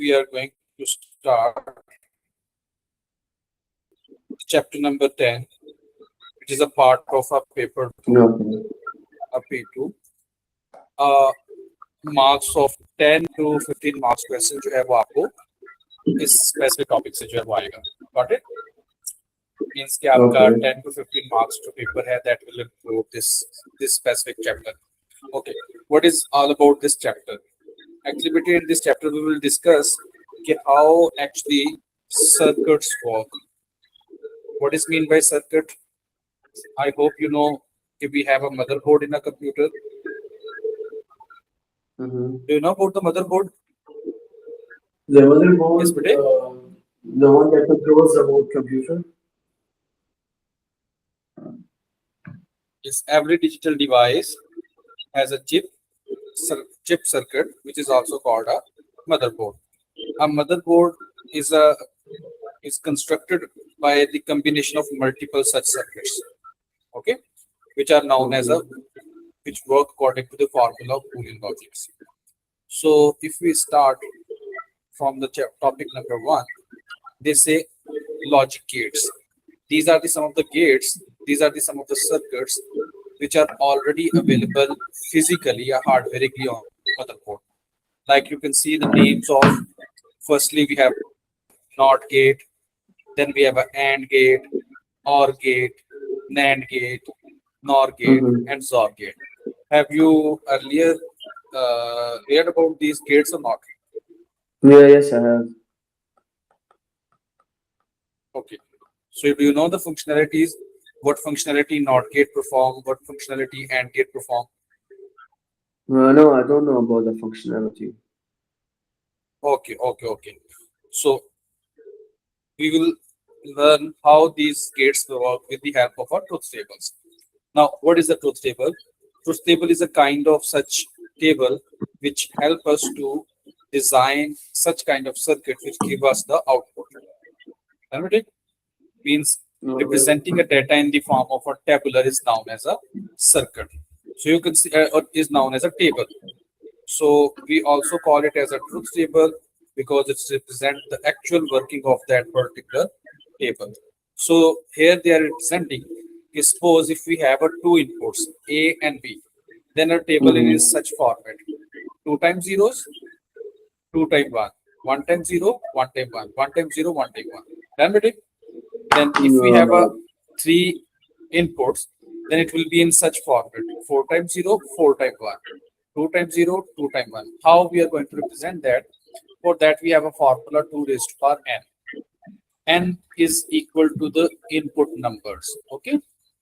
we are going to start chapter number 10, which is a part of a paper 2, a P2. Marks of 10 to 15 marks question जो है वो आपको इस specific topic से जो है वो आएगा. Got it? मींस कि आपका 10 to 15 मार्क्स जो पेपर है that will include this specific chapter. Okay, what is all about this chapter? Actually in this chapter we will discuss how actually circuits work. What is mean by circuit? I hope you know if we have a motherboard in a computer. Do you know about the motherboard? The motherboard, yes, the one that controls the whole computer. Yes, every digital device has a chip circuit, which is also called a motherboard. A motherboard is constructed by the combination of multiple such circuits, okay, which are known as which work according to the formula of Boolean logics. So if we start from the topic number 1, they say logic gates. These are some of the gates. These are some of the circuits which are already available physically or hardwarically on motherboard. Like you can see the names of, firstly we have NOT gate, then we have an AND gate, OR gate, NAND gate, NOR gate, and XOR gate. Have you earlier read about these gates or not? Yeah, yes, I have. Okay. So do you know the functionalities? What functionality NOT gate perform? What functionality AND gate perform? No, I don't know about the functionality. Okay. So we will learn how these gates work with the help of our truth tables. Now, what is the truth table? Truth table is a kind of such table which help us to design such kind of circuit which give us the output. It means representing a data in the form of a tabular is known as a circuit. So you can see is known as a table. So we also call it as a truth table because it represents the actual working of that particular table. So here they are representing. Suppose if we have two inputs A and B, then our table is such format: 2 times zeros, 2 times 1, 1 times 0, 1 times 1, 1 times 0, 1 times 1. Remember it? Then if we have a 3 inputs, then it will be in such format: 4 times 0, 4 times 1, 2 times 0, 2 times 1. How we are going to represent that? For that we have a formula 2 raised to power n. N is equal to the input numbers. Okay.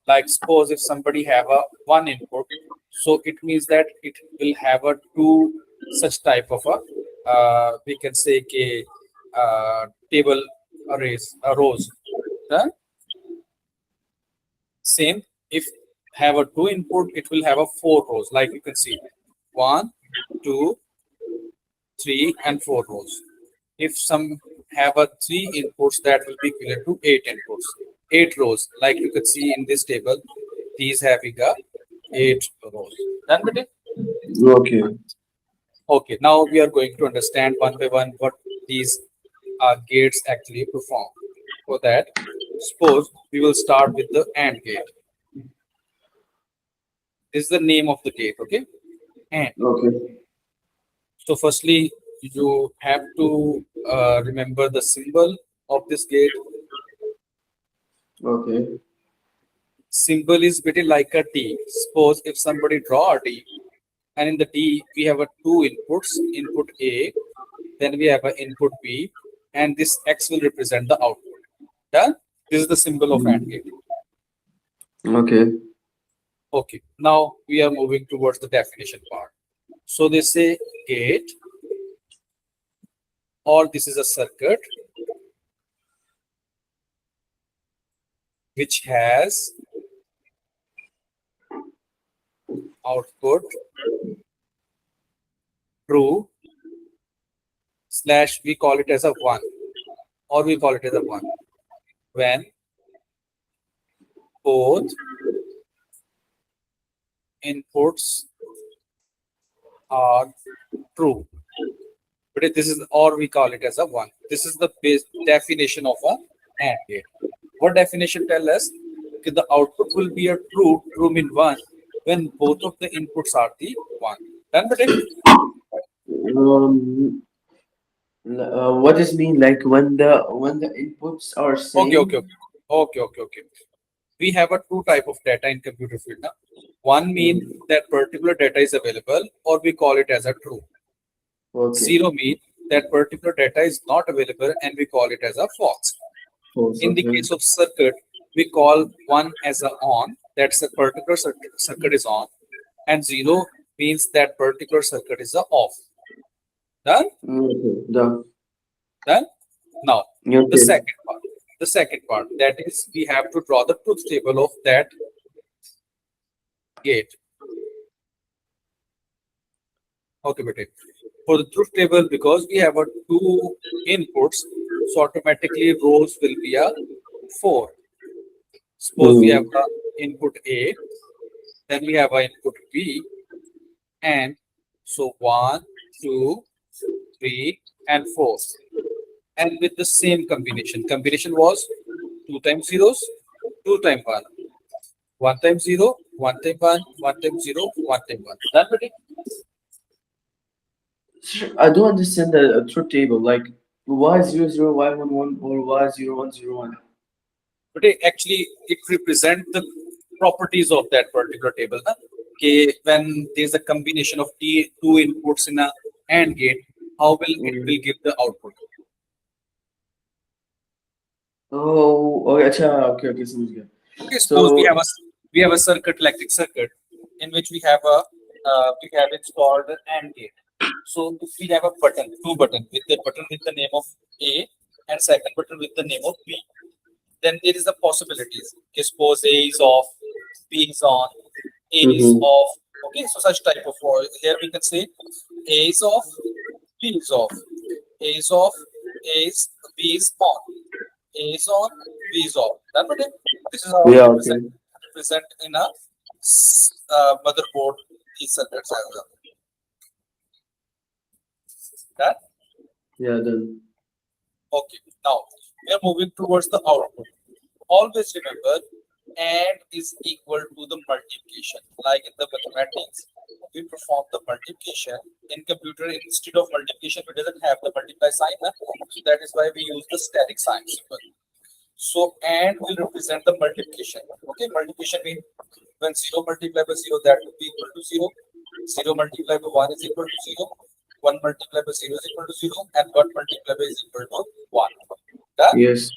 Like suppose if somebody have a 1 input, so it means that it will have a 2 such type of a we can say table arrays, rows. Same if have a 2 input, it will have a 4 rows. Like you can see 1, 2, 3 and 4 rows. If some have a 3 inputs, that will be equivalent to 8 inputs, 8 rows. Like you can see in this table, these having a 8 rows. Done with it? Okay. Now we are going to understand one by one what these gates actually perform. For that, suppose we will start with the AND gate. This is the name of the gate. Okay. AND. Okay. So firstly, you have to remember the symbol of this gate. Okay. Symbol is bit like a T. Suppose if somebody draw a T, and in the T we have a 2 inputs, input A, then we have an input B, and this X will represent the output. Done? This is the symbol of AND gate. Okay. Okay. Now we are moving towards the definition part. So they say gate, or this is a circuit which has output true / we call it as a 1, or we call it as a 1 when both inputs are true. But this is, or we call it as a one. This is the base definition of a AND gate. What definition tell us? Okay, the output will be a true, true mean one, when both of the inputs are the one. Done with it? Um, what does mean like when the inputs are Okay, same? okay, okay. Okay, okay, okay. We have a two type of data in computer field. Now. One mean Mm, that particular data is available, or we call it as a true. okay, Zero mean that particular data is not available, and we call it as a false. false. In the Okay. case of circuit, we call one as a on, that's a particular circuit is on, and zero means that particular circuit is a off. Done? Okay. Done. Done? Now, the Okay. second part. The second part, that is, we have to draw the truth table of that gate. Okay, but for the truth table, because we have a two inputs, so automatically rows will be a 4. Suppose we have Mm, a input A, then we have a input B, and so 1, 2, 3, and 4. And with the same combination. Combination was 2 times zeros, 2 times 1. 1 times 0, 1 times 1, 1 times 0, 1 times 1. Done with it? I don't understand the truth table. Like y00y11 or y0101. But actually, it represents the properties of that particular table. Na? Okay, when there's a combination of two inputs in a AND gate, how will it will Mm. give the output? Oh, okay, अच्छा, okay, समझ गया. Okay, suppose So, we have a circuit, electric circuit, in which we have a we have it's called an AND gate. So if we have a button, two button with the button with the name of A and second button with the name of B, then there is the possibilities. Okay, suppose A is off, B is on, A is mm-hmm. off. Okay, so such type of here we can say A is off, B is off, A is off, A is B is on, A is on, B is off. That would it. This is how we Yeah, okay. represent in a motherboard these circuits as well. That Yeah, then. okay. Now we are moving towards the output. Always remember and is equal to the multiplication. Like in the mathematics, we perform the multiplication. In computer, instead of multiplication, we doesn't have the multiply sign. Na? So that is why we use the static sign symbol. So and will represent the multiplication. Okay, multiplication means when 0 multiplied by 0, that will be equal to 0. 0 multiplied by 1 is equal to 0. 1 multiplied by 0 is equal to 0. And 1 multiplied by is equal to 1. Done? Yes.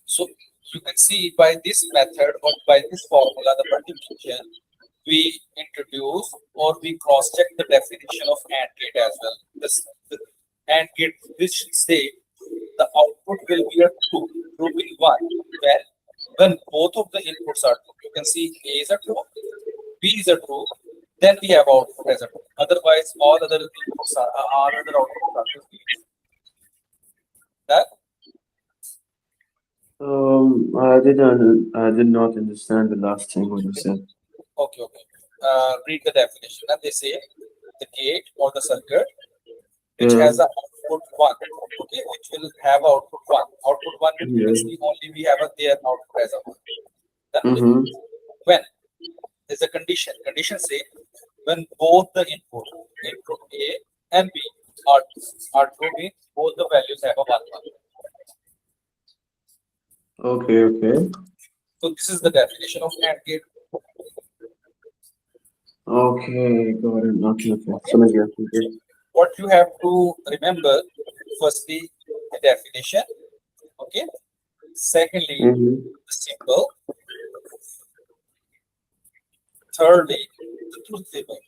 So you can see by this method or by this formula, the multiplication, we introduce or we cross-check the definition of AND gate as well. The AND gate which say the output will be a true will be 1 when both of the inputs are true. You can see A is a true, B is a true, then we have output as a true. Otherwise, all other inputs are all other outputs are true. That I did not understand the last thing what you said. okay, okay. Read the definition. And they say the gate or the circuit which Yeah. has a output 1, okay, which will have output 1. Output 1 means you can Yeah. see only we have a their output as a 1. Then Mm-hmm. when is a condition. Condition say when both the input A and B are true, means both the values have a 1 1. Okay, okay. So this is the definition of AND gate. Okay, got it. Okay, okay. Okay. समझ गया. Okay. What you have to remember, firstly, the definition. Okay. Secondly, Mm-hmm. the symbol. Thirdly, the truth table.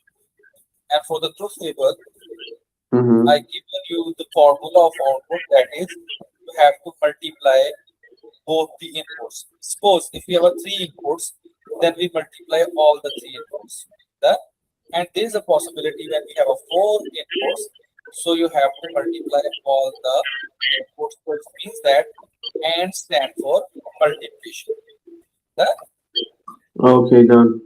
And for the truth table, I Mm-hmm. given you the formula of output, that is you have to multiply both the inputs. Suppose if we have a 3 inputs, then we multiply all the 3 inputs. That and there is a possibility when we have a 4 inputs, so you have to multiply all the inputs, which means that and stand for multiplication. That Okay, done.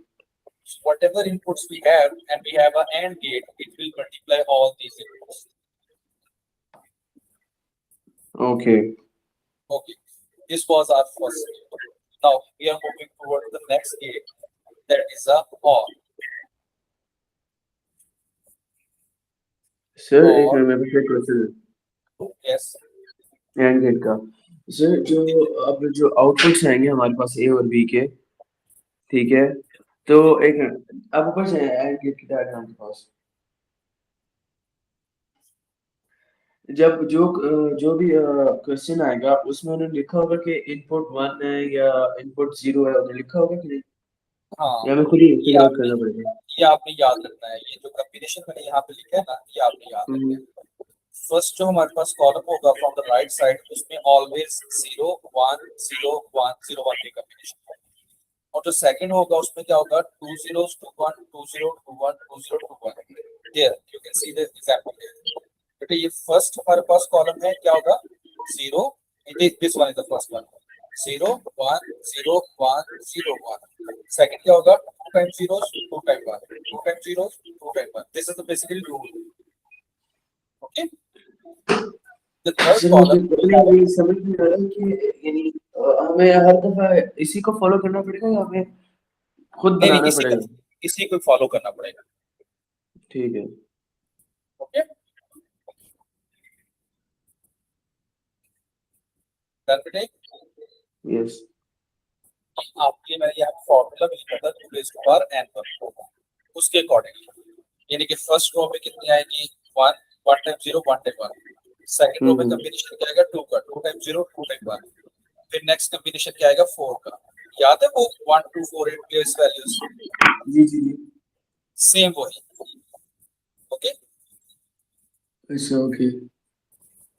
so whatever inputs we have and we have an AND gate, it will multiply all these inputs. Okay. Okay, this was our first gate. Now we are moving towards the next gate, that is a OR. Sir एक Or minute मेरे पास एक question है yes, and gate का। Sir जो अब जो outputs आएंगे हमारे पास ए और बी के, ठीक है, तो एक मिनट आप ऊपर से एंड गेट की डायग्राम के पास, जब जो भी क्वेश्चन आएगा उसमें उन्होंने लिखा होगा कि इनपुट 1 है या इनपुट 0 है, उन्होंने लिखा होगा कि नहीं, हाँ, या हमें खुद ही ये फिगर आउट आपने करना पड़ेगा? ये आपने याद रखना है। ये जो कॉम्बिनेशन मैंने यहाँ पे लिखा है ना, ये आपने याद रखना हम्म, है। फर्स्ट जो हमारे पास कॉलम होगा फ्रॉम द राइट साइड, उसमें ऑलवेज 0 1 0 1 0 1 की कॉम्बिनेशन होगा। और जो सेकंड होगा उसमें क्या होगा, 2 zeros 2 1 2 0 2 1 2 0 2 1। Here you can see the example here. बेटा ये फर्स्ट हमारे पास कॉलम है, क्या होगा, 0, this one is the first one, 0 1 0 1 0 1। Second क्या होगा, 2 time zeros 2 time 1 2 time zeros 2 time 1। This is the basically rule. Okay, the third sir मुझे column will have ये समझ नहीं आ रहा कि यानी हमें हर दफा इसी को फॉलो करना पड़ेगा या हमें खुद नहीं नहीं, बनाना पड़ेगा? इसी को फॉलो करना पड़ेगा। ठीक है। ओके, डन बेटे। यस। आपके मैंने यहाँ फॉर्मूला भी लिखा था, 2 raised to power n पर, उसके अकॉर्डिंग। यानी कि फर्स्ट रो में कितनी आएगी, 1 1 टाइम 0 1 टाइम 1। सेकंड रो में हम्म, कॉम्बिनेशन क्या आएगा, 2 का, 2 टाइम 0 2 टाइम 1। फिर नेक्स्ट कॉम्बिनेशन क्या आएगा, 4 का। याद है वो 1 2 4 8 प्लेस वैल्यूज, जी जी जी। सेम वही। ओके, अच्छा ओके।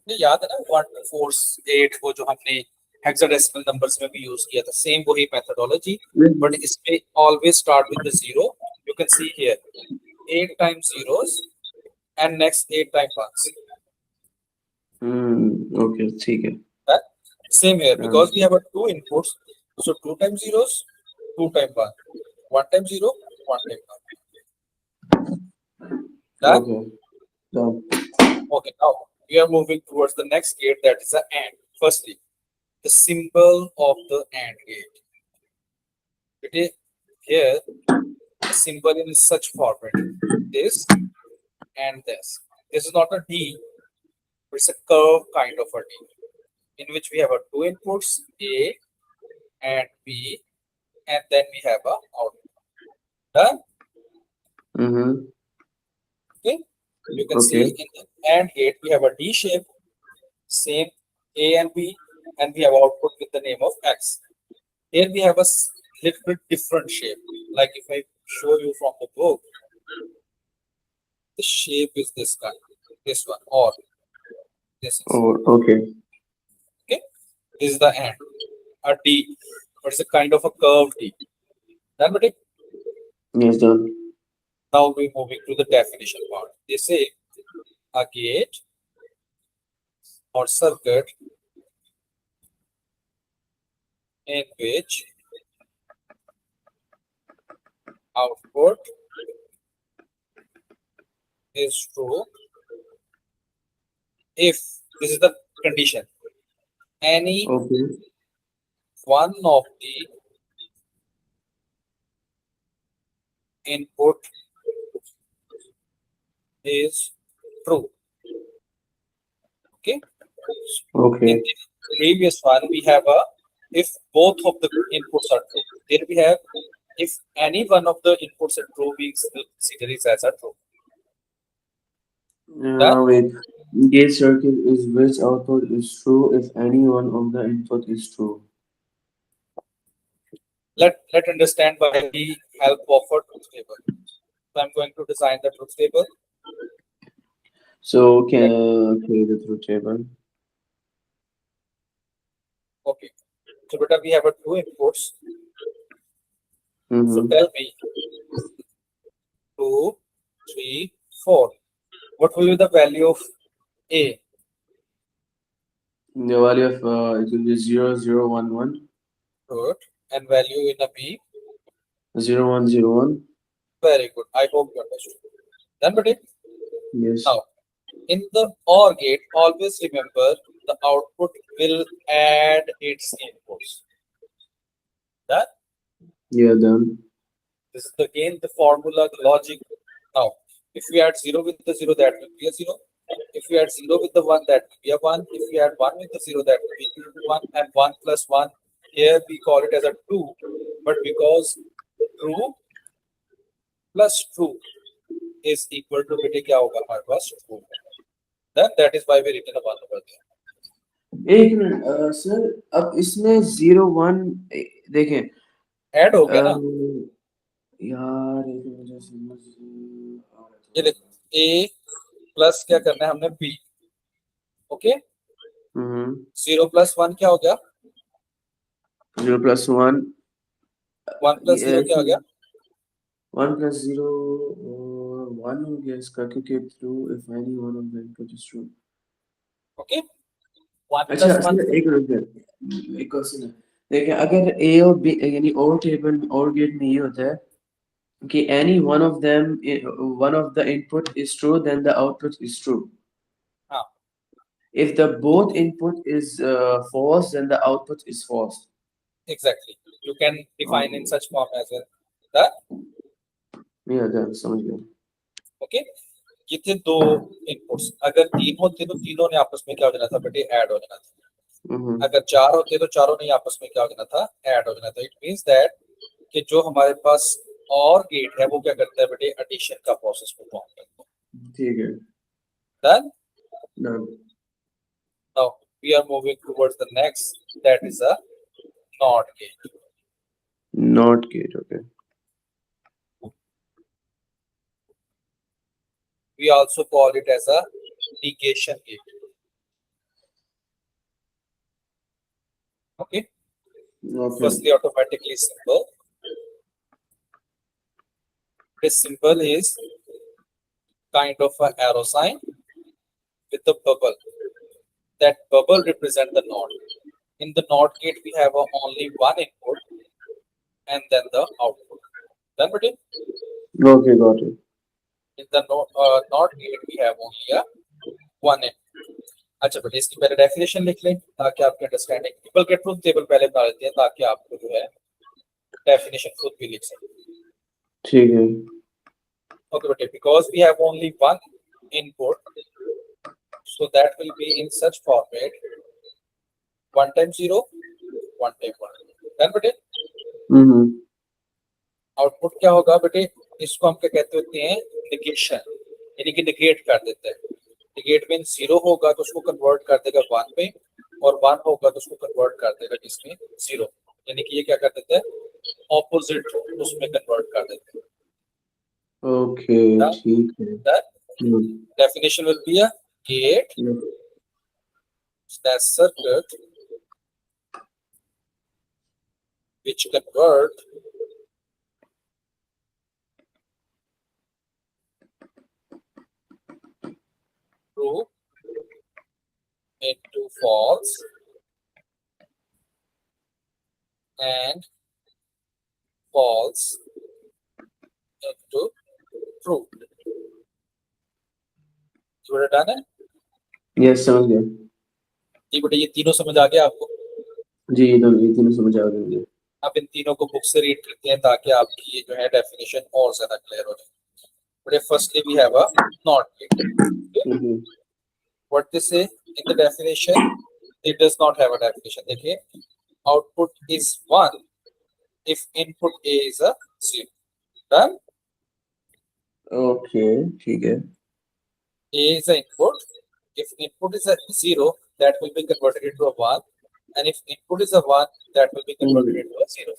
ये याद है ना, 1 2 4 8, वो जो हमने हेक्साडेसिमल नंबर्स में भी यूज किया था, सेम वही मेथोडोलॉजी। बट इसमें always start with the 0। You can see here 8 times zeros and next 8 times ones। Okay ठीक है। That same here, हाँ, because we have a two inputs, so 2 times zeros 2 times 1 1 times 0 1 times 1। That okay done. okay, now we are moving towards the next gate, that is the AND। Firstly, the symbol of the AND gate, it is here the symbol in such format, this and this is not a D, but it's a curve kind of a D, in which we have a two inputs, A and B, and then we have a output. Done? Hmm, Okay, you can okay see in the AND gate we have a D shape, same A and B, and we have output with the name of X. Here we have a little bit different shape. Like if I show you from the book, the shape is this kind, this one, or this is okay okay. This is the AND, a D, but it's a kind of a curved D. Done, buddy? Yes done. Now we're moving to the definition part. They say a gate or circuit in which output is true if, this is the condition, any okay one of the input is true. Okay. Okay In the previous one, we have a if both of the inputs are true. Here we have if any one of the inputs are true, we consider it as a true. Done? wait, gate circuit is which output is true if any one of the input is true. Let understand by the help of a truth table. So I'm going to design the truth table. So can create the truth table. Okay. So beta, we have a two inputs. So Mm-hmm. tell me 2, 3, 4. What will be the value of A? The value of it will be 0 0 1 1 Good. And value in a B? 0 1 0 1. Very good. I hope you understood. Done, buddy? Yes. Now, In the OR gate, always remember the output will add its inputs. That Yeah, done. this is again the formula, the logic. Now, if we add 0 with the 0, that will be a 0. If we add 0 with the 1, that will be a 1. If we add 1 with the 0, that will be equal to 1. And 1 plus 1, here we call it as a 2. But because true plus true is equal to बेटे क्या होगा हमारे पास true. Then that is why we written a 1 over there. एक minute sir, अब इसमें 0 1 देखें, add हो गया ना, यार एक मिनट समझ ये देख a प्लस क्या करना है हमने b. ओके, 0 प्लस 1 क्या हो गया, 0 plus 1 1 प्लस 0 क्या हो गया, 1 plus 0 1 हो गया इसका, क्योंकि true if any one of the input is true. Okay 1 अच्छा प्लस 1 सर, एक मिनट, एक क्वेश्चन है। देखिए, अगर ए और बी यानी और टेबल और गेट में ये होता है कि any one of them, one of the input is true, then the output is true. हाँ, If the both input is false, then the output is false. exactly. You can define in such form as well. That Yeah, done, समझ गया। Okay, ये थे दो inputs. अगर 3 होते तो तीनों ने आपस में क्या हो जाना था बेटे, ऐड हो जाना था. अगर 4 होते तो चारों ने आपस में क्या हो जाना था, ऐड हो जाना था. इट मींस दैट कि जो हमारे पास और गेट है वो क्या करता है बेटे, एडिशन का प्रोसेस परफॉर्म करता है. ठीक है, done. done. Now we are moving towards the next, that is a NOT gate. Not gate, okay. We also call it as a negation gate. Okay. Okay. Firstly, automatically symbol. This symbol is kind of an arrow sign with a bubble. That bubble represents the NOT. In the NOT gate, we have only one input and then the output. Done with it? Okay, got it. In the NOT gate, we have only a one input. अच्छा बेटे, इसकी पहले definition लिख लें ताकि आपकी understanding, triple के truth table पहले बना लेते हैं ताकि आपको जो है डेफिनेशन खुद भी लिख सकें. ठीक है. Okay, बेटे, because we have only one input, so that will be in such format 1 times 0, 1 times 1. Done बेटे? आउटपुट क्या होगा बेटे, इसको हम क्या कहते होते हैं, निगेशन, यानी कि निगेट कर देते हैं. निगेट मीन 0 होगा तो उसको कन्वर्ट कर देगा 1 में, और 1 होगा तो उसको कन्वर्ट कर देगा किसमें, 0. यानी कि ये क्या कर देता है, ऑपोजिट उसमें कन्वर्ट कर देते हैं. ओके, ठीक है. Definition will be a gate that circuit which convert true into false and false into true. You are done है? यस, समझ गया जी बेटे, ये तीनों समझ आ गया आपको? जी, ये तीनों समझ आ गए मुझे. आप इन तीनों को बुक से रीड करते हैं ताकि आपकी ये जो है डेफिनेशन और ज्यादा क्लियर हो जाए. बेटे, firstly we have a NOT gate. What they say in the definition, it does not have a definition. देखिए, output is 1 if input A is a 0. Done? Okay, ठीक है. A is the input. If input is a 0, that will be converted into a 1. And if input is a 1, that will be converted into a 0.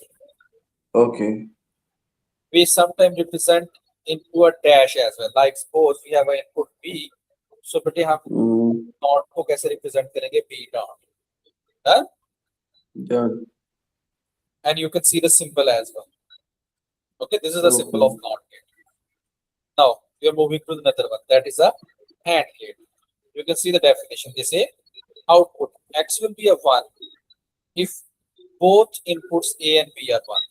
Okay. We sometimes represent into a dash as well. Like suppose we have an input B. So बेटे हम not को कैसे represent करेंगे, B dot. Done? Done. And you can see the symbol as well. Okay, this is the symbol of NOT gate. Now we are moving to another one, that is a AND gate. You can see the definition. They say output X will be a 1 if both inputs A and B are 1.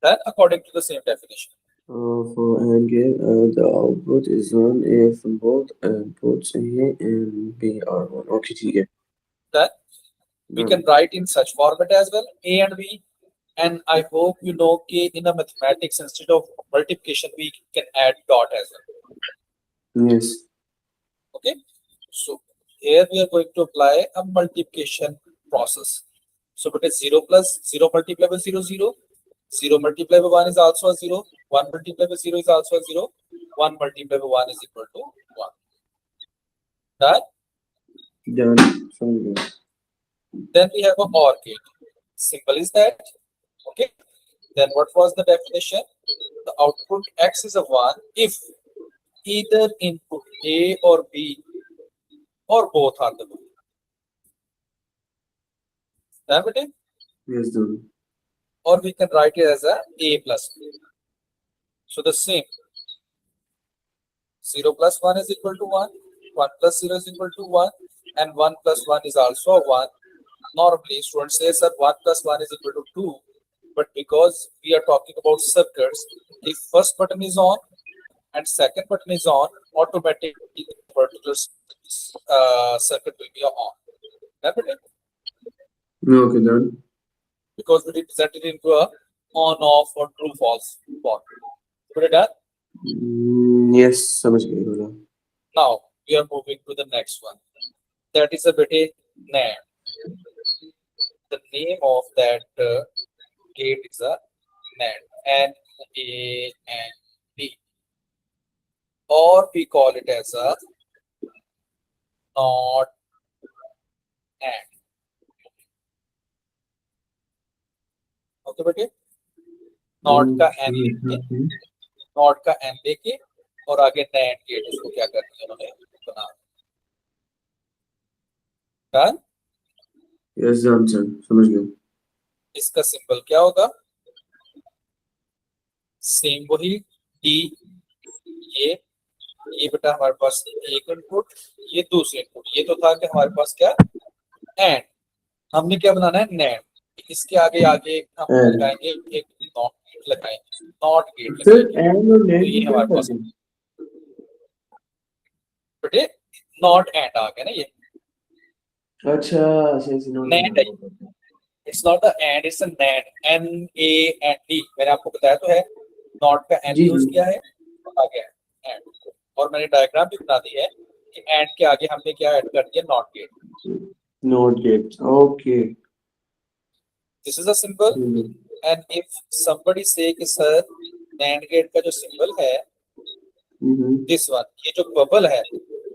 Then according to the same definition. For AND gate, the output is 1 if both inputs A and B are 1. Okay, ठीक है. That we can write in such format as well, A and B. And I hope you know कि in a mathematics instead of multiplication we can add dot as well. Yes. Okay, so here we are going to apply a multiplication process. So but 0 plus 0 multiplied by 0 0, 0 multiplied by 1 is also a 0, 1 multiplied by 0 is also a 0, 1 multiplied by 1 is equal to 1. Done? Done. From there. Then we have a OR gate. Simple is that. Okay. Then what was the definition? The output X is a 1 if either input A or B or both are the 1. Done with it? Yes, done. Or we can write it as a plus B. So the same. 0 plus 1 is equal to 1. 1 plus 0 is equal to 1. And 1 plus 1 is also a 1. Normally, students say, sir, 1 plus 1 is equal to 2. But because we are talking about circuits, if first button is on and second button is on, automatically the particular circuit will be on. Remember it? Okay, done. Because we represent it into a on-off or true-false form. Put it done? Yes, समझ गई बोला. Now we are moving to the next one. That is a bit NAND. The name of that gate is a NAND. N-A-N-D. Or we call it as a not AND. Okay, बेटे? Not का N लेके, not का N लेके और आगे NAND gate उसको क्या करते हैं उन्होंने बना. Done? Yes, done, sir. समझ गया. इसका सिंबल क्या होगा? सेम वही टी. ये बेटा हमारे पास एक इनपुट, ये दूसरे इनपुट. ये तो था कि हमारे पास क्या एंड. हमने क्या बनाना है नैंड. इसके आगे आगे हम लगाएंगे एक नॉट गेट लगाएंगे. नॉट गेट सर लगाएंगे. एंड और नैंड तो ये क्या हमारे पास करते हैं? बेटे नॉट एंड आ गया ना ये. अच्छा सही से नोट नैंड है. It's not the AND, it's a NAND. N A N D मैंने आपको बताया तो है. नॉट का एंड जी, यूज जी. किया है, आ गया एंड. और मैंने डायग्राम भी बना दी है कि एंड के आगे हमने क्या ऐड कर दिया NOT gate. NOT gate. Okay. This is a symbol. And if somebody say कि सर NAND गेट का जो सिंबल है दिस वन, ये जो बबल है,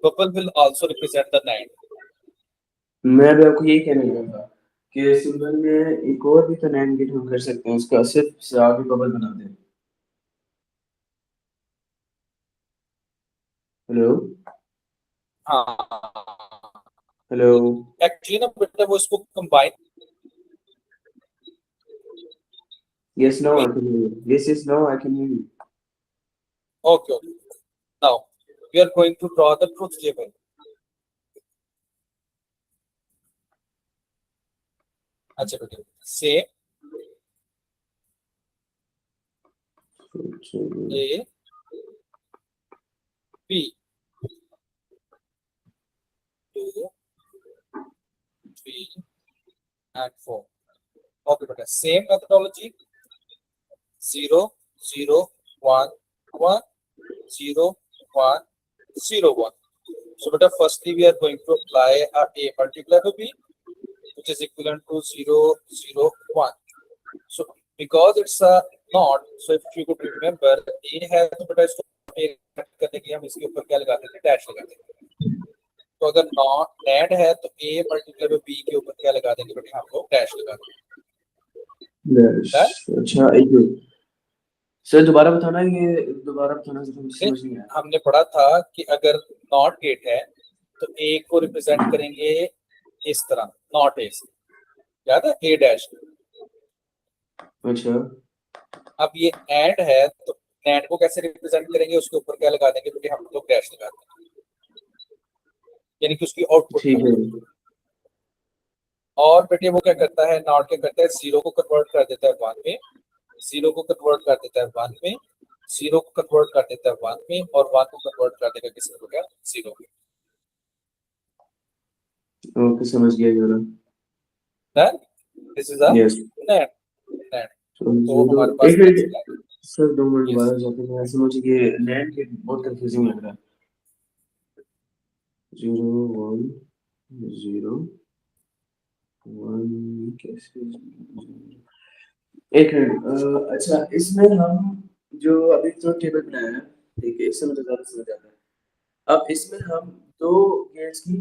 bubble will also represent the NAND. मैं भी आपको यही कहने लगा था कि सिंबल में एक और भी तो नैंड गेट हम कर सकते हैं, उसका सिर्फ से आगे बबल बना दें. हेलो हाँ हेलो. एक्चुअली ना बेटा वो इसको combine. Yes, now I can hear you. Yes, now I can hear you. Okay. Now we are going to draw the truth table. अच्छा बेटे से A B 2 3 and 4. Okay बेटा same methodology. 0 0 1 1 0 1 0 1. So beta firstly we are going to apply a multiplier to B which is equivalent to 0 0 1. So because it's a not, so if you could remember A है तो बेटा इसको करने के लिए हम इसके ऊपर क्या लगाते थे? डैश लगाते थे. तो अगर नॉट नैंड है तो A मल्टीप्लाई बाय B के ऊपर क्या लगा देंगे बेटा? हम लोग डैश लगा देंगे. अच्छा एक मिनट सर दोबारा बताना, ये दोबारा बताना समझ नहीं आया. हमने पढ़ा था कि अगर नॉट गेट है तो A को रिप्रेजेंट करेंगे इस तरह, नॉट ए से. याद है A डैश. अच्छा अब ये एंड है तो नैंड को कैसे रिप्रेजेंट करेंगे? उसके ऊपर क्या लगा देंगे बेटे? हम लोग डैश लगा देंगे, यानी कि उसकी आउटपुट. ठीक है. और बेटे वो क्या करता है? नॉट क्या करता है? 0 को कन्वर्ट कर देता है 1 में, 0 को कन्वर्ट कर देता है 1 में, 0 को कन्वर्ट कर देता है 1 में और 1 को कन्वर्ट कर देगा किसमें हो गया 0 में। ओके समझ गया जरा। Then this is a yes NAND. NAND. तो तो जीरो हमारे पास एक नेक्स्ट मिनट क्या सर 2 मिनट है? बाद जाते हैं ऐसे मुझे ये नैंड गेट बहुत कंफ्यूजिंग लग रहा है। 0 1 0 1 कैसे एक मिनट अच्छा इसमें हम जो अभी जो टेबल बनाया है ठीक है इससे मुझे ज़्यादा समझ आता है। अब इसमें हम दो गेट्स की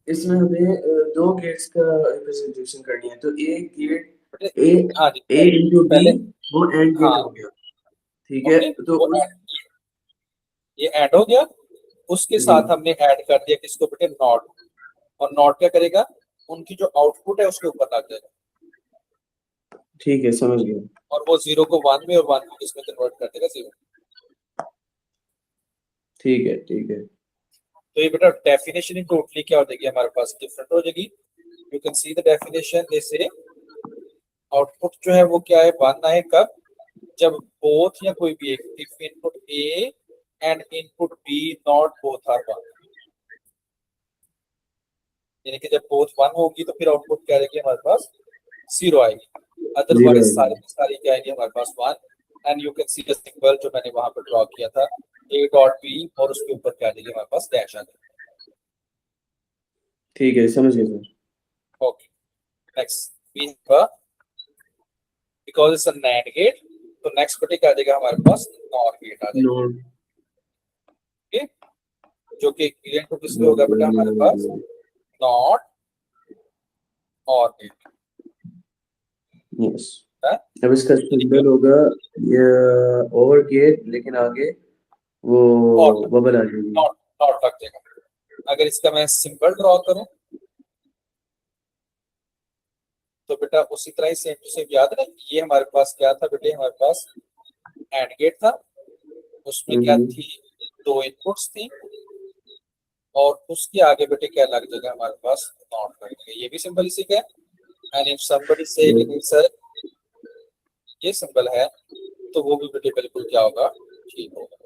इसमें हमें दो गेट्स का रिप्रेजेंटेशन करनी है तो एक गेट ए हाँ जी, ए इंटू बी पहले वो एंड गेट हाँ हो गया ठीक है ओके, तो वो उस ये ऐड हो गया, उसके जी साथ हमने ऐड कर दिया किसको बेटे नॉट, और नॉट क्या करेगा उनकी जो आउटपुट है उसके ऊपर लग जाएगा ठीक है समझ गया और वो 0 को 1 में और 1 को किसमें कन्वर्ट कर देगा 0। ठीक है ठीक है तो ये बेटा डेफिनेशन ही टोटली क्या हो जाएगी हमारे पास डिफरेंट हो जाएगी। You can see the definition जैसे आउटपुट जो है वो क्या है 1 आए कब, जब बोथ या कोई भी एक if input A and input B not both are 1, यानी कि जब बोथ 1 होगी तो फिर आउटपुट क्या आएगी हमारे पास 0 आएगी, जीरो अदरवाइज है सारी की सारी क्या आएगी हमारे पास 1। And you can see the symbol जो मैंने वहां पर ड्रॉ किया था ए डॉट बी और उसके ऊपर क्या आ जाएगी हमारे पास डैश आ जाएगी। ठीक है समझ गया sir okay next we have because it's a NAND gate, तो नेक्स्ट बेटे क्या आ जाएगा हमारे पास NOR गेट आ जाएगा। नोट ओके जो कि इक्विवेलेंट टू किसके होगा बेटा हमारे पास नॉट और गेट यस है, अब इसका यानी कि सिंबल होगा ये ओवर गेट लेकिन आगे वो और बबल आ जाएगी नॉट नॉट लग जाएगा। अगर इसका मैं सिंबल ड्रॉ करूं तो बेटा उसी तरह ही सेम टू सेम याद है ये हमारे पास क्या था बेटे हमारे पास एंड गेट था, उसमें क्या हम्म थी दो इनपुट्स थी और उसके आगे बेटे क्या लग जाएगा हमारे पास नॉट लग जाएगा, ये भी सिंबल इसी का है। एंड इफ समबडी से कि नहीं सर ये सिंबल है तो वो भी बेटे बिल्कुल क्या होगा ठीक होगा।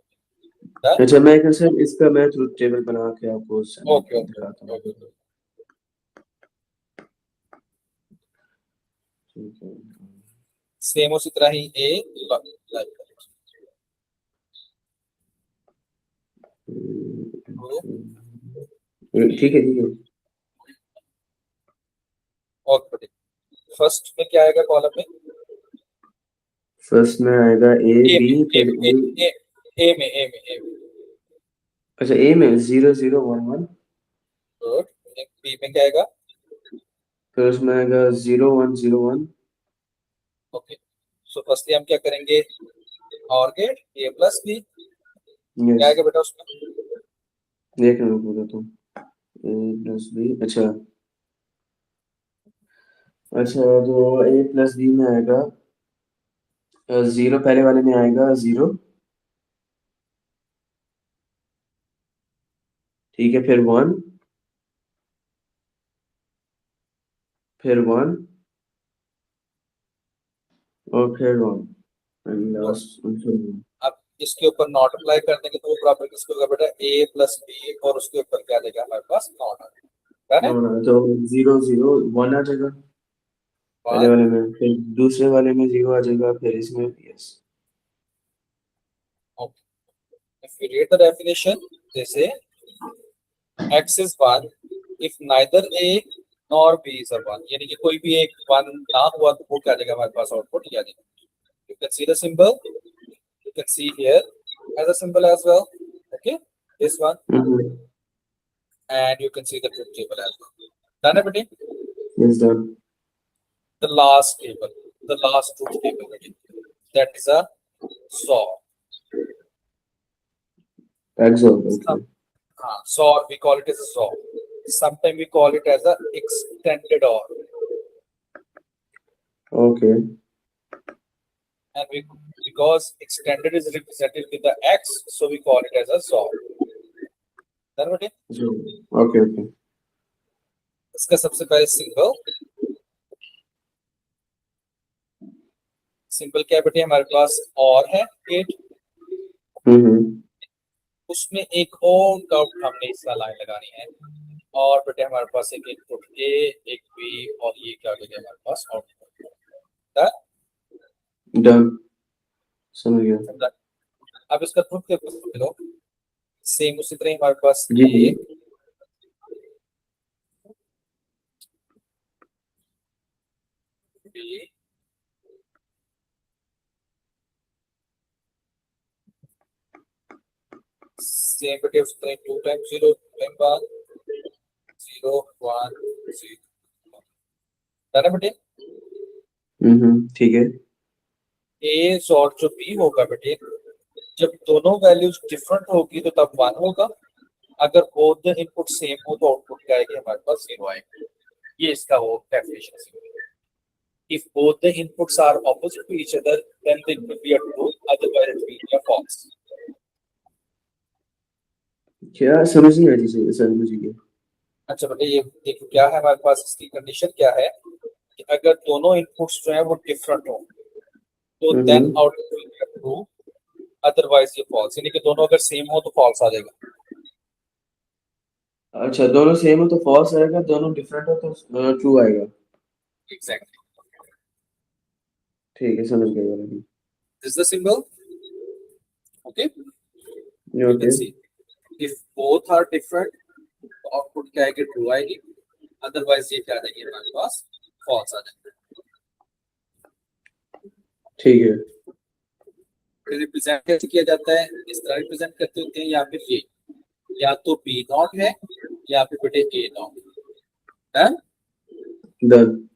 अच्छा मैं एक सर इसका मैं ट्रुथ टेबल बना के आपको ओके दिखाता ओके हूँ ओके ठीक है सेम उसी तरह ही ए लाइक ठीक है ठीक है और बेटे फर्स्ट में क्या आएगा कॉलम में फर्स्ट में आएगा ए ए बी में फिर ए ए ए ए में ए में ए में अच्छा ए में 0011 गुड, बी में क्या आएगा फिर उसमें आएगा 0101 ओके। सो फर्स्टली हम क्या करेंगे और गेट ए प्लस बी क्या यस आएगा बेटा उसमें एक मिनट बताता हूँ ए प्लस बी अच्छा अच्छा तो ए प्लस बी में आएगा 0 पहले वाले में आएगा 0 ठीक है फिर 1 फिर 1 और फिर 1 एंड गुड। लास्ट फिर 1 अब इसके ऊपर नॉट अप्लाई कर देंगे तो वो बराबर किसको होगा बेटा ए प्लस बी और उसके ऊपर क्या देगा हमारे पास नॉट है नो ना तो 001 आ जाएगा पहले वन वाले में फिर दूसरे वाले में 0 आ जाएगा फिर इसमें yes okay. If we read the definition जैसे x is 1 if neither a nor b is a 1, यानी कि कोई भी एक 1 ना हुआ तो वो क्या देगा हमारे पास आउटपुट ये आ जाएगा। You can see the symbol, you can see here as a symbol as well, okay, this one, and you can see the truth table as well. Done everything? Yes done The last table, the last truth table, okay? That is a SAW. XOR okay SAW, we call it as a SAW. Sometimes we call it as a extended OR. Okay And we, because extended is represented with the X, so we call it as a SAW. Done everything? Okay okay इसका सबसे पहले simple क्या बेटे हमारे पास और है gate, उसमें एक और कर्व हमने इसका लाइन लगानी है, और बेटे हमारे पास एक इनपुट ए, एक बी, और ये क्या हो गया हमारे पास आउटपुट। डन, समझ गया। अब इसका प्रूफ देखो लो, सेम उसी तरह हमारे पास जी जी। ए, बी, सेम बेटे उसी तरह 2 टाइम्स 0 टाइम बाद 0 1 0 है ना बेटे। ठीक है। ए और जो बी होगा बेटे, जब दोनों वैल्यूज डिफरेंट होगी तो तब 1 होगा, अगर बोथ द इनपुट सेम हो तो आउटपुट क्या आएगी हमारे पास 0 आएगा। ये इसका वो डेफिनेशन है। If both the inputs are opposite to each other, then it will be a true, otherwise it will be a false. क्या समझ नहीं आ रही सर मुझे ये। अच्छा बेटे ये देखो क्या है हमारे पास, इसकी कंडीशन क्या है कि अगर दोनों इनपुट्स जो है वो डिफरेंट हो तो then output will be true, otherwise ये फॉल्स, यानी कि दोनों अगर सेम हो तो फॉल्स आ जाएगा। अच्छा, दोनों सेम हो तो फॉल्स आएगा, दोनों डिफरेंट हो तो ट्रू आएगा। एग्जैक्टली, ठीक है, समझ गया मैंने। This the symbol, okay you can okay. See if both are different तो आउटपुट क्या आएगी, ट्रू आएगी, अदरवाइज ये क्या आएगी हमारे पास, फॉल्स आ जाएगा। ठीक है। रिप्रेजेंट कैसे किया जाता है, इस तरह रिप्रेजेंट करते होते हैं, या फिर ये या तो बी नॉट है या फिर बेटे ए नॉट है, डन।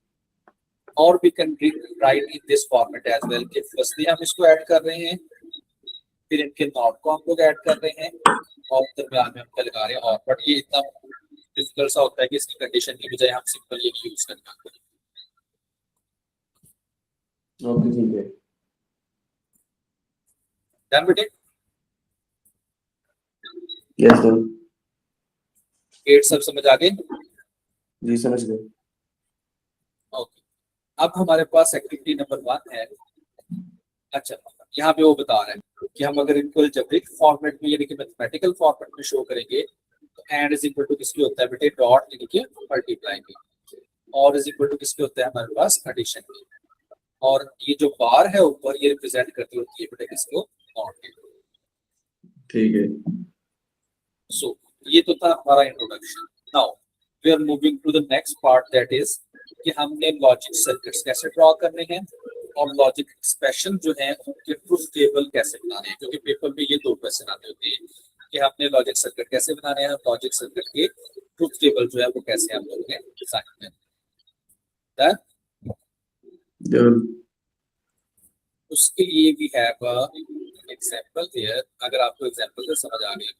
और we can write in this format as well कि फर्स्टली हम इसको ऐड कर रहे हैं, फिर इनके नॉट को हम लोग ऐड कर रहे हैं, और दरम्यान में हम क्या लगा रहे हैं और, बट ये इतना डिफिकल्ट सा होता है कि इसकी कंडीशन की बजाय हम सिंपल ये यूज करना। ओके, ठीक है। डन बेटे, यस डन। गेट सब समझ आ गए। जी समझ गए। ओके, अब हमारे पास एक्टिविटी नंबर 1 है। अच्छा, यहाँ पे वो बता रहे हैं कि हम अगर इनको अलजेब्रिक फॉर्मेट में यानी कि मैथमेटिकल फॉर्मेट में शो करेंगे तो एंड इज इक्वल टू किसके होता है बेटे, डॉट यानी कि मल्टीप्लाई के, और इज इक्वल टू किसके होता है हमारे पास, एडिशन के, और ये जो बार है ऊपर ये रिप्रेजेंट करती होती है बेटे किसको, नॉट के। ठीक है। सो ये तो था हमारा introduction. Now we are moving to the next part, that is कि हमने लॉजिक सर्किट्स कैसे ड्रॉ करने हैं और लॉजिक एक्सप्रेशन जो है उनके ट्रुथ टेबल कैसे बनाने हैं, क्योंकि पेपर में ये 2 क्वेश्चन आते होते हैं कि हमने लॉजिक सर्किट कैसे बनाने हैं, लॉजिक सर्किट के ट्रुथ टेबल जो है वो कैसे हम लोगों ने डिजाइन करना है। डन। उसके लिए वी हैव एग्जांपल हियर, अगर आपको एग्जांपल से समझ आ गया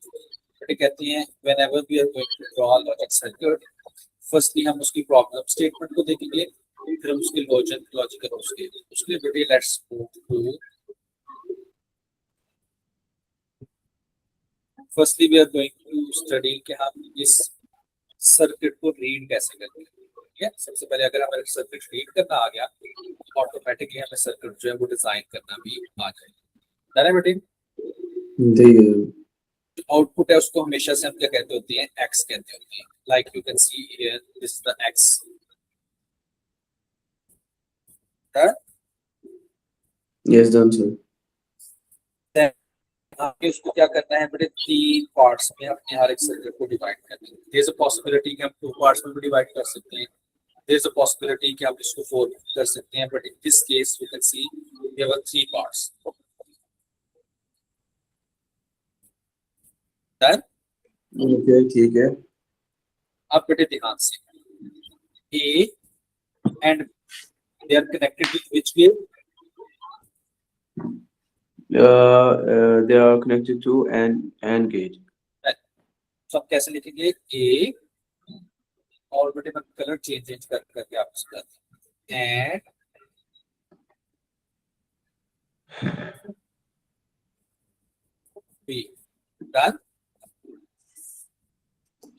तो कहते हैं whenever we are going to draw logic circuit, firstly हम उसकी प्रॉब्लम स्टेटमेंट को देखेंगे, फिर हम उसके लॉजिकल उसके बेटे let's move to, firstly we are going to study कि हम इस सर्किट को रीड कैसे करते हैं। ठीक है, सबसे पहले अगर हमें सर्किट रीड करना आ गया तो ऑटोमेटिकली हमें सर्किट जो है वो डिजाइन करना भी आ जाएगा। है बेटे, ठीक है। आउटपुट है उसको हमेशा से हम क्या कहते होते हैं, एक्स कहते होते हैं, like you can see here this is the x. Yes done sir. हमें उसको क्या करना है बेटे, 3 पार्ट्स में अपने हर एक सर्किट को डिवाइड करना है। देयर इज अ पॉसिबिलिटी कि हम 2 पार्ट्स में भी डिवाइड कर सकते हैं, देयर इज अ पॉसिबिलिटी कि हम इसको 4 कर सकते हैं, but in this case you can see we have 3 parts. Done. Okay, ठीक है। अब बेटे ध्यान से A and they are connected with which gate, They are connected to an AND gate. सब कैसे लिखेंगे, ए और बेटे मैं कलर चेंज कर करके आपको समझाता हूं, एंड बी। डन,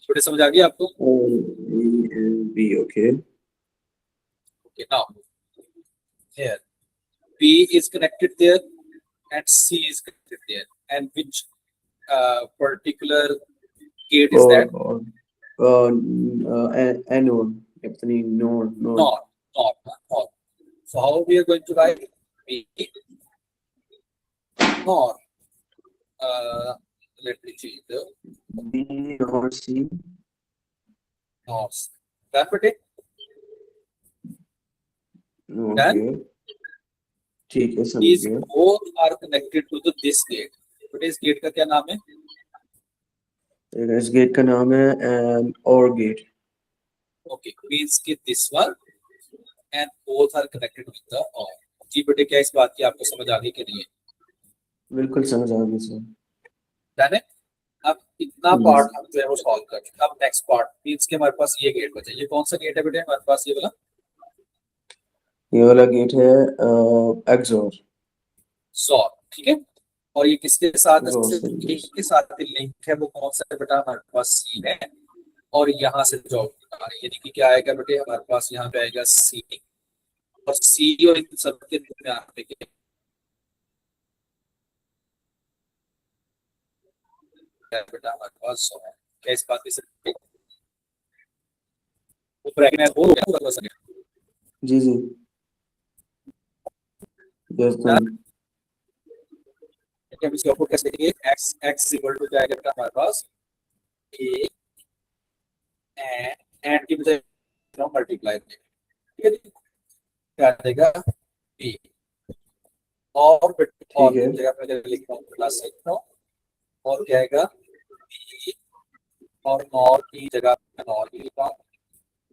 थोड़े समझ आ गई आपको। A and B. Okay. Okay, now here B is connected there and C is connected there. And which particular gate is that? anode. Actually, no. Not, not. So how we are going to write B nor? Let me change the B or C. nor. Done, बेटे? Done? Okay. ठीक है, समझ These गया. both are connected to the this gate. But इस gate का क्या नाम है? इस गेट का नाम है OR gate. Okay, means कि this one and both are connected with the OR. जी बेटे, क्या इस बात की आपको समझ आ गई कि नहीं है? बिल्कुल समझ आ गया सर. Done है? अब इतना पार्ट हम जो है वो सॉल्व कर चुके. अब नेक्स्ट पार्ट मींस के हमारे पास ये गेट बचा. ये कौन सा गेट है बेटे हमारे पास? ये वाला ये वाला गेट है XOR. सॉल्व. ठीक है. और ये किसके साथ XOR एक के साथ लिंक है? वो कौन सा बेटा? हमारे पास सी है. और यहाँ से जो यानी कि क्या आएगा बेटे हमारे पास? यहाँ पे आएगा सी. और सी और इन सब के में आते क्या है बेटा हमारे पास? 100. क्या इस बात की ब्रैकेट में हो गया पूरा सर्किट? जी. Yes Done? सर. ठीक है. इसके आउटपुट कैसे देंगे? x इक्वल टू क्या आएगा बेटा हमारे पास? a एंड की बजाय मल्टीप्लाई. ठीक है. क्या देगा? b. और ठीक है. जगह पे लिखता हूँ प्लस लिखता हूँ. और क्या आएगा? b. और नॉर की जगह पे नॉर लिखता हूँ.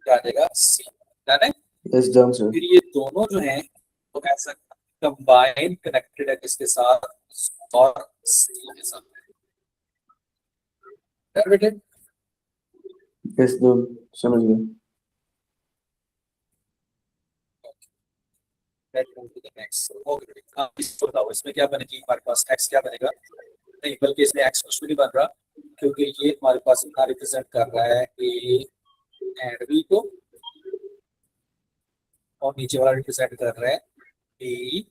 क्या देगा? c. डन है. Yes done sir. फिर ये दोनों जो हैं वो ऐसा कंबाइन कनेक्टेड है किसके साथ? और c के साथ. डन बेटे? Yes done. समझ गया. नेक्स्ट. ओके. हाँ, इसको बताओ इसमें क्या बनेगी हमारे पास? x क्या बनेगा? नहीं, बल्कि इसमें x कुछ भी नहीं बन रहा क्योंकि ये हमारे पास इतना रिप्रेजेंट कर रहा है a एंड b को. और नीचे वाला रिप्रेजेंट कर रहा है b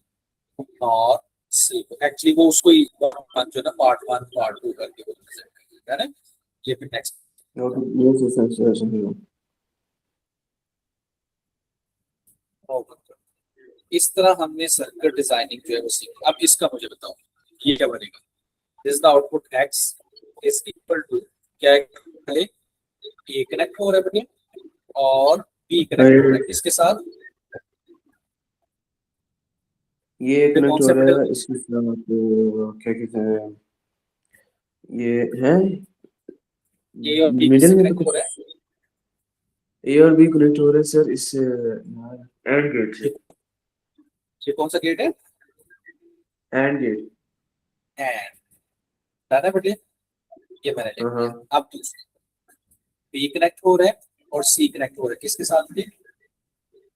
और c को. एक्चुअली वो उसको ही जो है ना पार्ट 1 पार्ट 2 करके वो रिप्रेजेंट करता है ना. ये फिर नेक्स्ट. ओके. यस सर समझ गया. इस तरह हमने सर्किट डिजाइनिंग जो है वो सीखी. अब इसका मुझे बताओ ये क्या बनेगा? This the output x is equal to क्या है? a कनेक्ट हो रहा है बेटे और b कनेक्ट हो रहा है किसके साथ? ये कनेक्ट कौन हो से रहा बेटे? है इसके साथ. क्या कहते हैं, ये है a और b मिडिल किससे में तो कनेक्ट हो कुछ. रहा है? ए और बी कनेक्ट हो रहे हैं सर इससे यार एंड गेट से. ये कौन सा गेट है? And gate. एंड. दादा बेटे ये मैंने लिख हाँ. दिया. अब b कनेक्ट हो रहा है और c कनेक्ट हो रहा है किसके साथ भी?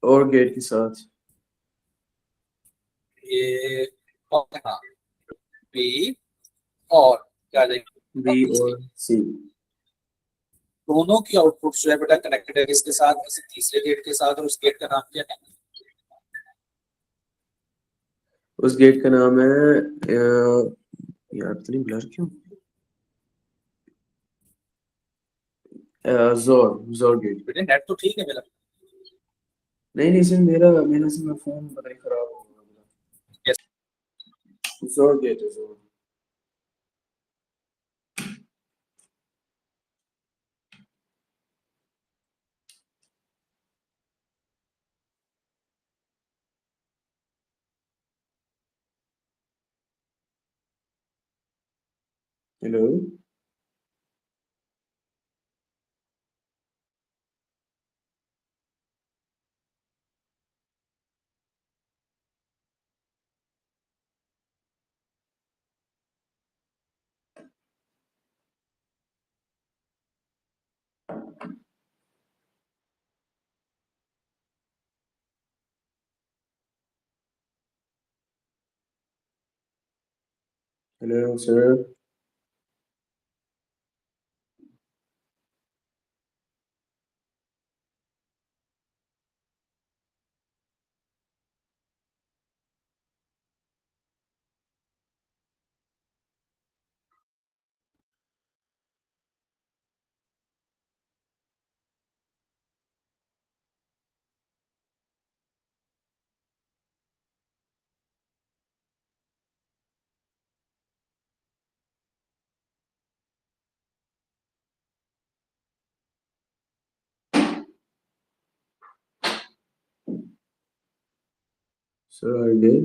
और गेट के साथ. ये हाँ b और क्या बी जाएगा? c. और सी. दोनों की आउटपुट जो है बेटा कनेक्टेड है किसके साथ? किसी तीसरे गेट के साथ. और उस गेट का नाम क्या है? उस गेट का नाम है यार इतनी ब्लर क्यों. जोर गेट. बेटे नेट तो ठीक है मेरा. नहीं सर मेरा से मेरा फोन पता नहीं खराब हो गया. Yes. जोर गेट है जोर. Hello. Hello sir. Sir, are you there?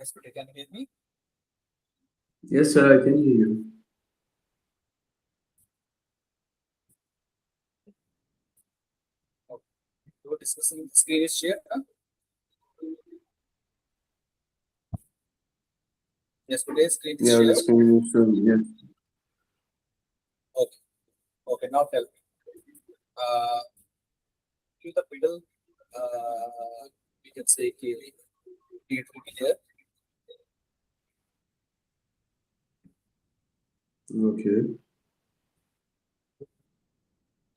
Yes, but you can hear me. Yes, sir, I can hear you. Okay. You were discussing the screen is shared. Huh? Yes, today's screen is Yeah, the shared. screen is showing. Yes. Okay. Okay. Now tell me. In the middle, we can say it will be there. Okay.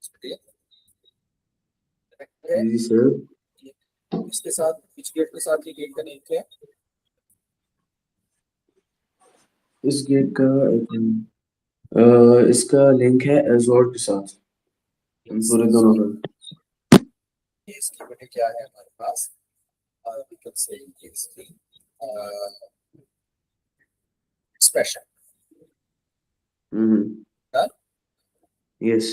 इसके है Easy, sir. इसके साथ which gate के साथ ये gate का name क्या है? इस गेट का इसका लिंक है एजोर के साथ इन पूरे दोनों का ये इसकी बेटे क्या है हमारे पास? We can say ये इसकी expression. Done? यस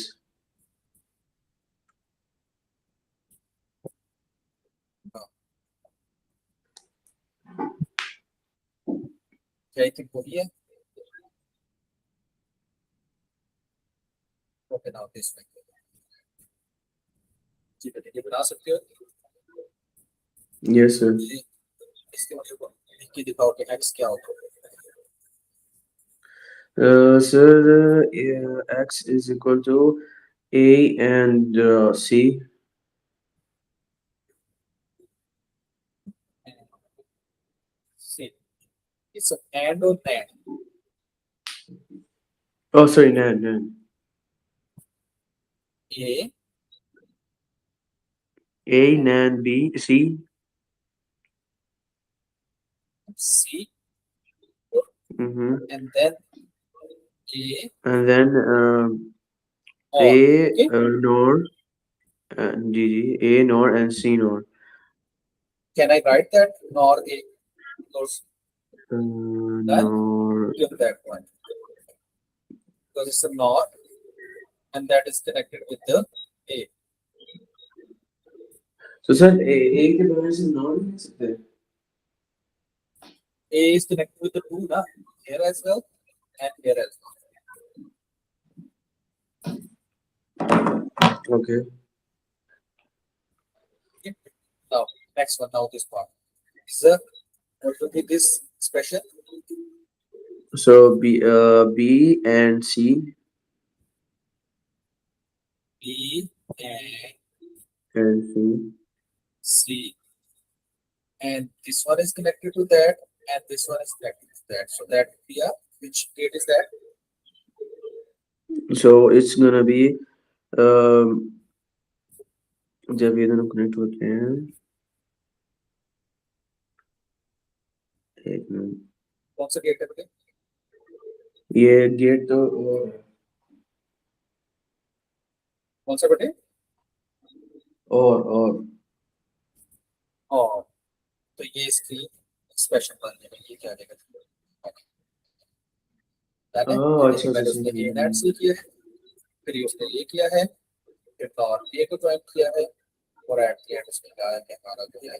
क्या ये बोली है? Okay, now this way. जी बेटे ये बना सकते हो? यस सर ये इसके मतलब को लिख के दिखाओ कि x क्या होगा? Sir x is equal to a and c See, it's an and or and. oh sorry NAND A, a NAND b c C, mm-hmm. and then A, and then or. a Okay, nor a nor and c nor can I write that nor A or that nor till that point? Because it's a nor and that is connected with the A. so sir a के बगैर से nor नहीं लिख सकते A is connected with the two, na? Here as well and here as well. okay Okay. Now, next one, now this part. Sir, what will be this expression? so b and c B and and c C. And this one is connected to that, and this one is connected to that. So that would be a, which gate is that? so it's gonna be जब ये दोनों connect होते हैं एक minute कौन सा gate है बेटे? ये गेट तो कौन सा बेटे? और और तो ये इसकी एक्सप्रेशन बनने में ये क्या देगा? है अच्छा पहले उसने ए नेट सी किया है, फिर उसने ये किया है, फिर और ए को ज्वाइन किया है, और एट द एंड उसने कहा है कि हमारा जो है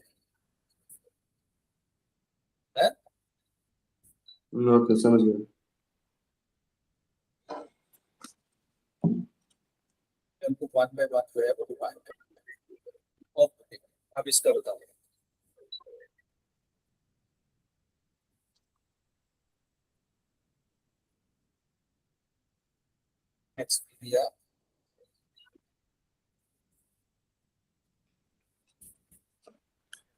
ओके समझ गया उनको वन बाय वन जो है वो डिफाइन कर। ओके, अब इसका बताओ। नेक्स्ट दिया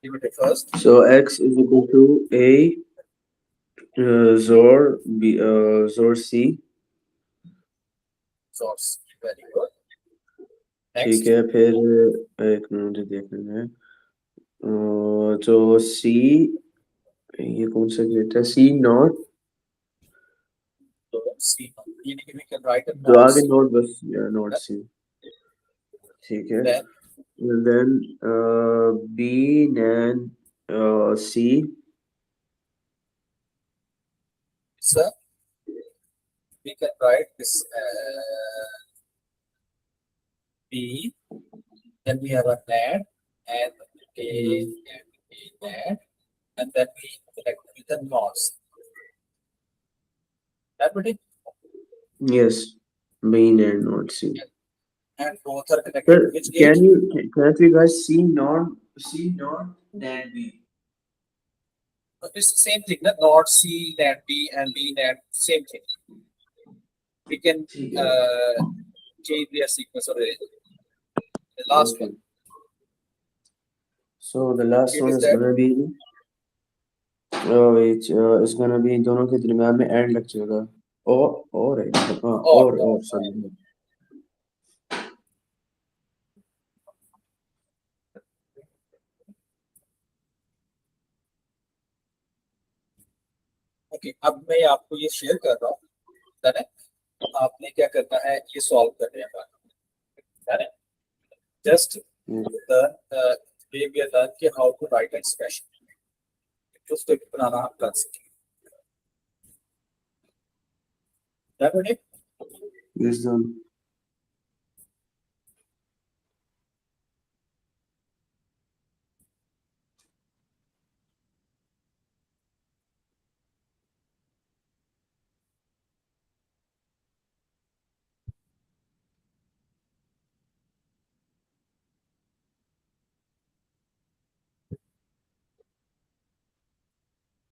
Give it a first. So x is equal to a XOR b XOR c. Source. Very good. ठीक Next. है फिर एक मिनट देखना है जो सी ये कौन सा गेट है सी not So C. Meaning we can write a जो not आगे C. नॉट बस नॉट सी ठीक है Then then b NAND c sir, we can write this B. Then we have a NAND and A and A NAND, and then we connect with the NOS. That would it. yes b NAND not c. And both are connected Sir, to which gate? can't you guys see not NAND b? It's the same thing. Not C NAND B and B NAND same thing. We can ठीक है change their sequence of the last okay. one. So the last It one is is that. gonna be wait it's gonna be दोनों के दरमियान में and लग जाएगा और है हाँ और sorry ओके अब मैं आपको ये शेयर कर रहा हूँ है आपने क्या करना है ये सॉल्व करने का just way we are learn कि हाउ टू राइट एक्सप्रेशन उसको बनाना आप कर सकते हैं yes done